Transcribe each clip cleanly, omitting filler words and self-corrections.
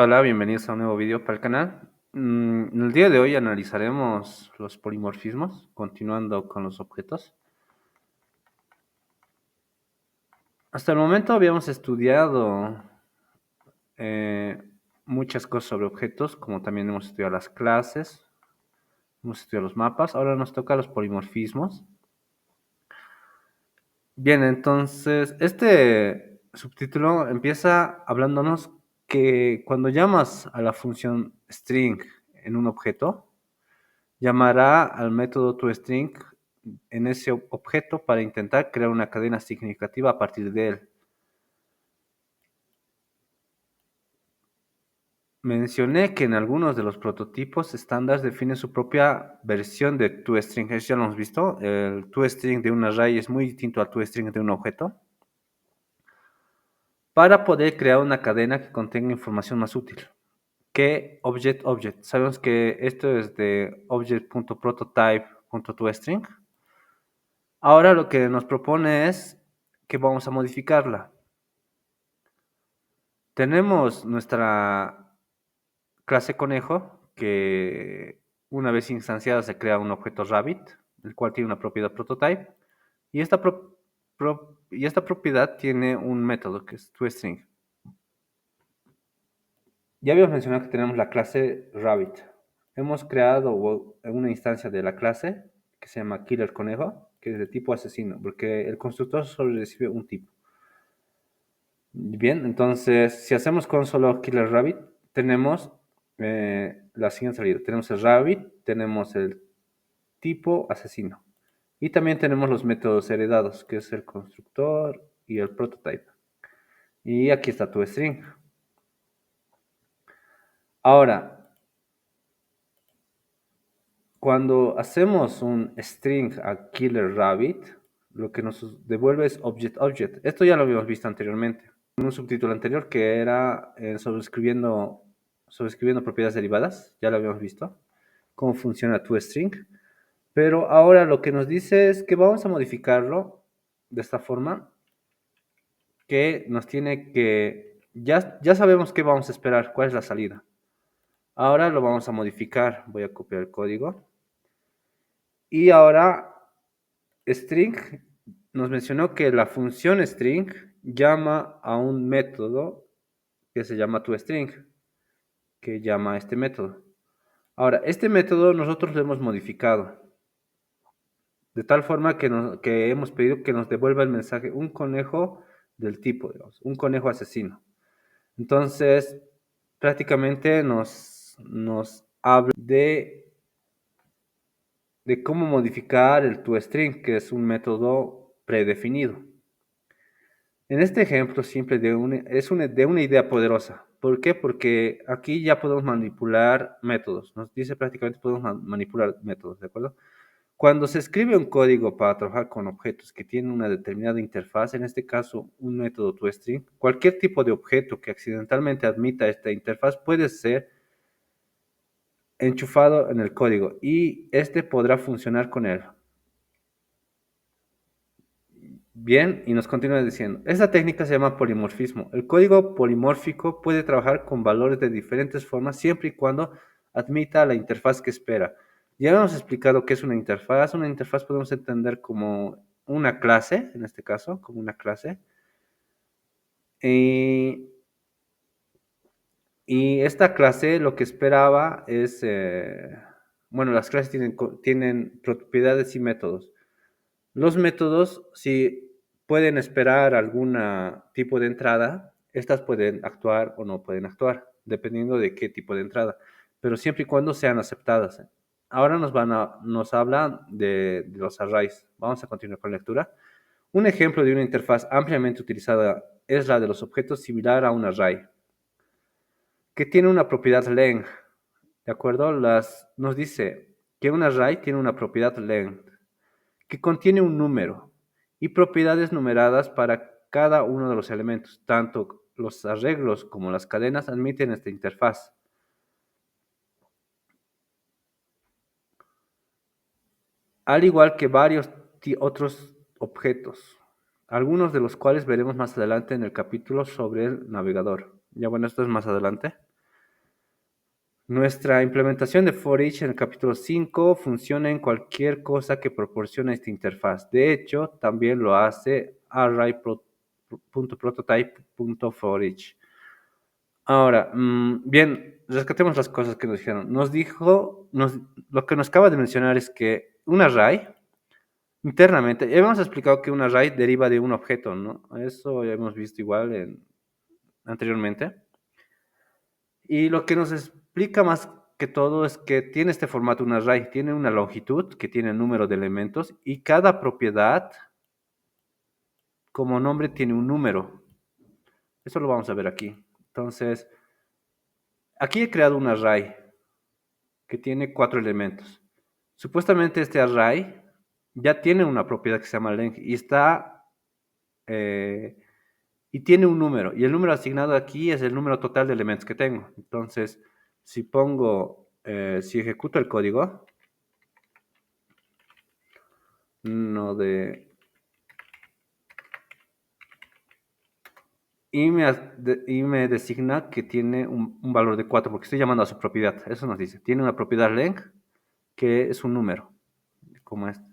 Hola, bienvenidos a un nuevo vídeo para el canal. En el día de hoy analizaremos los polimorfismos, continuando con los objetos. Hasta el momento habíamos estudiado eh, muchas cosas sobre objetos, como también hemos estudiado las clases, hemos estudiado los mapas. Ahora nos toca los polimorfismos. Bien, entonces este subtítulo empieza hablándonos que cuando llamas a la función string en un objeto, llamará al método toString en ese objeto para intentar crear una cadena significativa a partir de él. Mencioné que en algunos de los prototipos estándar define su propia versión de toString. Eso ya lo hemos visto. El toString de un array es muy distinto al toString de un objeto. Para poder crear una cadena que contenga información más útil que object. Sabemos que esto es de object.prototype.toString. Ahora lo que nos propone es que vamos a modificarla. Tenemos nuestra clase conejo, que una vez instanciada se crea un objeto rabbit, el cual tiene una propiedad prototype, y esta propiedad tiene un método que es toString. Ya habíamos mencionado que tenemos la clase rabbit. Hemos creado una instancia de la clase que se llama killer conejo, que es de tipo asesino, porque el constructor solo recibe un tipo. Bien, entonces, si hacemos con solo killer rabbit, tenemos la siguiente salida. Tenemos el rabbit, tenemos el tipo asesino. Y también tenemos los métodos heredados, que es el constructor y el prototype. Y aquí está tu string. Ahora, cuando hacemos un string a killer rabbit, lo que nos devuelve es object. Esto ya lo habíamos visto anteriormente, en un subtítulo anterior que era sobreescribiendo propiedades derivadas. Ya lo habíamos visto, cómo funciona toString. Pero ahora lo que nos dice es que vamos a modificarlo de esta forma, que nos tiene que... Ya sabemos qué vamos a esperar, cuál es la salida. Ahora lo vamos a modificar. Voy a copiar el código. Y ahora string nos mencionó que la función string llama a un método que se llama toString, que llama a este método. Ahora, este método nosotros lo hemos modificado de tal forma que hemos pedido que nos devuelva el mensaje un conejo del tipo, digamos, un conejo asesino. Entonces, prácticamente nos habla de cómo modificar el toString, que es un método predefinido. En este ejemplo simple de una idea poderosa. ¿Por qué? Porque aquí ya podemos manipular métodos. Nos dice prácticamente podemos manipular métodos, ¿de acuerdo? Cuando se escribe un código para trabajar con objetos que tienen una determinada interfaz, en este caso un método toString, cualquier tipo de objeto que accidentalmente admita esta interfaz puede ser enchufado en el código y este podrá funcionar con él. Bien, y nos continúa diciendo, esta técnica se llama polimorfismo. El código polimórfico puede trabajar con valores de diferentes formas siempre y cuando admita la interfaz que espera. Ya hemos explicado qué es una interfaz. Una interfaz podemos entender como una clase, en este caso, como una clase. Y, y esta clase lo que esperaba es, bueno, las clases tienen propiedades y métodos. Los métodos, si pueden esperar algún tipo de entrada, estas pueden actuar o no pueden actuar, dependiendo de qué tipo de entrada, pero siempre y cuando sean aceptadas. Ahora nos habla de los arrays. Vamos a continuar con la lectura. Un ejemplo de una interfaz ampliamente utilizada es la de los objetos similar a un array, que tiene una propiedad len, ¿de acuerdo? Nos dice que un array tiene una propiedad len, que contiene un número y propiedades numeradas para cada uno de los elementos. Tanto los arreglos como las cadenas admiten esta interfaz. Al igual que varios otros objetos, algunos de los cuales veremos más adelante en el capítulo sobre el navegador. Ya bueno, esto es más adelante. Nuestra implementación de for each en el capítulo 5 funciona en cualquier cosa que proporcione esta interfaz. De hecho, también lo hace array.prototype.forEach. Ahora, bien, rescatemos las cosas que nos dijeron. Nos dijo, lo que nos acaba de mencionar es que un array, internamente, ya hemos explicado que un array deriva de un objeto, ¿no? Eso ya hemos visto igual anteriormente. Y lo que nos explica más que todo es que tiene este formato un array, tiene una longitud que tiene el número de elementos y cada propiedad como nombre tiene un número. Eso lo vamos a ver aquí. Entonces, aquí he creado un array que tiene 4 elementos. Supuestamente este array ya tiene una propiedad que se llama length y tiene un número. Y el número asignado aquí es el número total de elementos que tengo. Entonces, si ejecuto el código, no de... Y me designa que tiene un valor de 4 porque estoy llamando a su propiedad. Eso nos dice. Tiene una propiedad length que es un número, como este.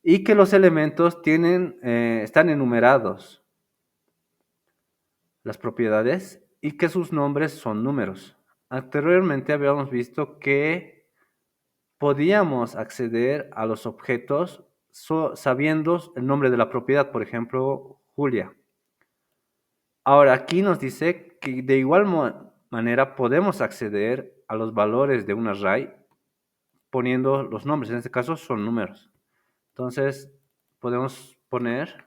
Y que los elementos están enumerados, las propiedades, y que sus nombres son números. Anteriormente habíamos visto que podíamos acceder a los objetos sabiendo el nombre de la propiedad, por ejemplo, Julia. Ahora, aquí nos dice que de igual manera podemos acceder a los valores de un array poniendo los nombres. En este caso son números. Entonces, podemos poner...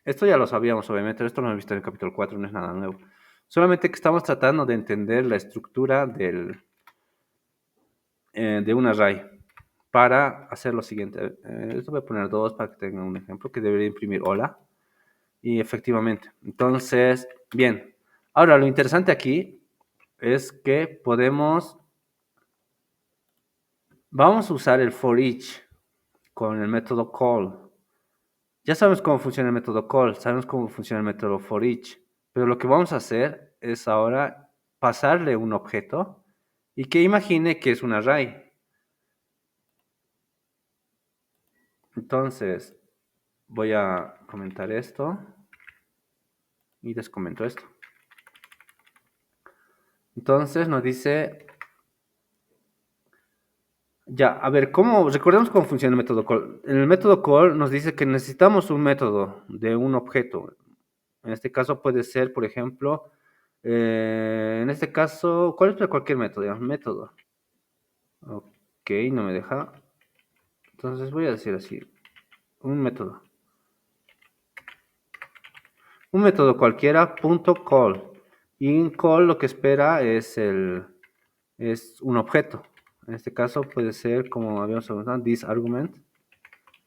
Esto ya lo sabíamos, obviamente. Esto lo hemos visto en el capítulo 4, no es nada nuevo. Solamente que estamos tratando de entender la estructura de un array para hacer lo siguiente. Esto voy a poner 2 para que tengan un ejemplo que debería imprimir hola. Y efectivamente. Entonces, bien. Ahora, lo interesante aquí es que vamos a usar el for each con el método call. Ya sabemos cómo funciona el método call, sabemos cómo funciona el método for each, pero lo que vamos a hacer es ahora pasarle un objeto y que imagine que es un array. Entonces, voy a comentar esto y descomento esto. Entonces nos dice, ya, a ver, recordemos cómo funciona el método call. En el método call nos dice que necesitamos un método de un objeto. En este caso puede ser, por ejemplo, en este caso, ¿cuál es cualquier método? Digamos, método. Ok, no me deja. Entonces voy a decir así, un método. Un método cualquiera, punto call. Y en call lo que espera es un objeto. En este caso puede ser, como habíamos hablado, this argument,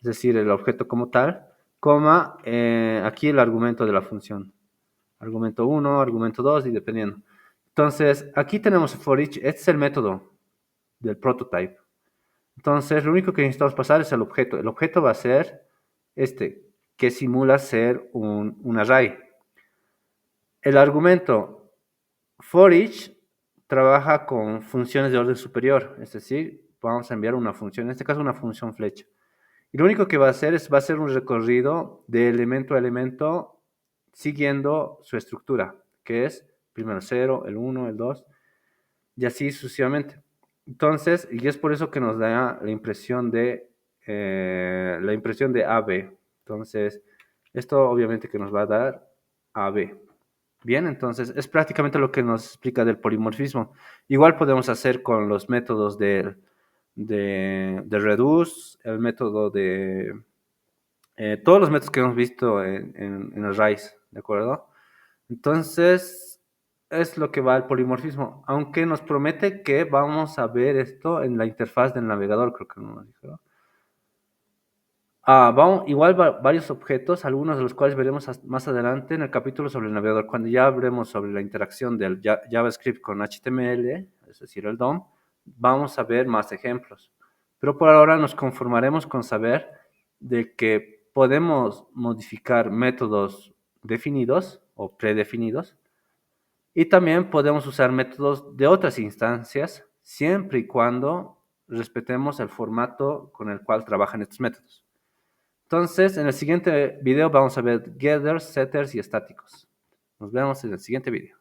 es decir, el objeto como tal, coma, aquí el argumento de la función. Argumento 1, argumento 2 y dependiendo. Entonces, aquí tenemos for each, este es el método del prototype. Entonces, lo único que necesitamos pasar es el objeto. El objeto va a ser que simula ser un array. El argumento for each trabaja con funciones de orden superior, es decir, vamos a enviar una función, en este caso una función flecha. Y lo único que va a hacer va a ser un recorrido de elemento a elemento siguiendo su estructura, que es primero 0, el 1, el 2, y así sucesivamente. Entonces, y es por eso que nos da la impresión de AB. Entonces, esto obviamente que nos va a dar AB. Bien, entonces es prácticamente lo que nos explica del polimorfismo. Igual podemos hacer con los métodos de reduce, el método todos los métodos que hemos visto en arrays, ¿de acuerdo? Entonces, es lo que va al polimorfismo, aunque nos promete que vamos a ver esto en la interfaz del navegador, creo que no nos dijo. Igual varios objetos, algunos de los cuales veremos más adelante en el capítulo sobre el navegador, cuando ya hablemos sobre la interacción del JavaScript con HTML, es decir, el DOM, vamos a ver más ejemplos. Pero por ahora nos conformaremos con saber de que podemos modificar métodos definidos o predefinidos Y también podemos usar métodos de otras instancias, siempre y cuando respetemos el formato con el cual trabajan estos métodos. Entonces, en el siguiente video vamos a ver getters, setters y estáticos. Nos vemos en el siguiente video.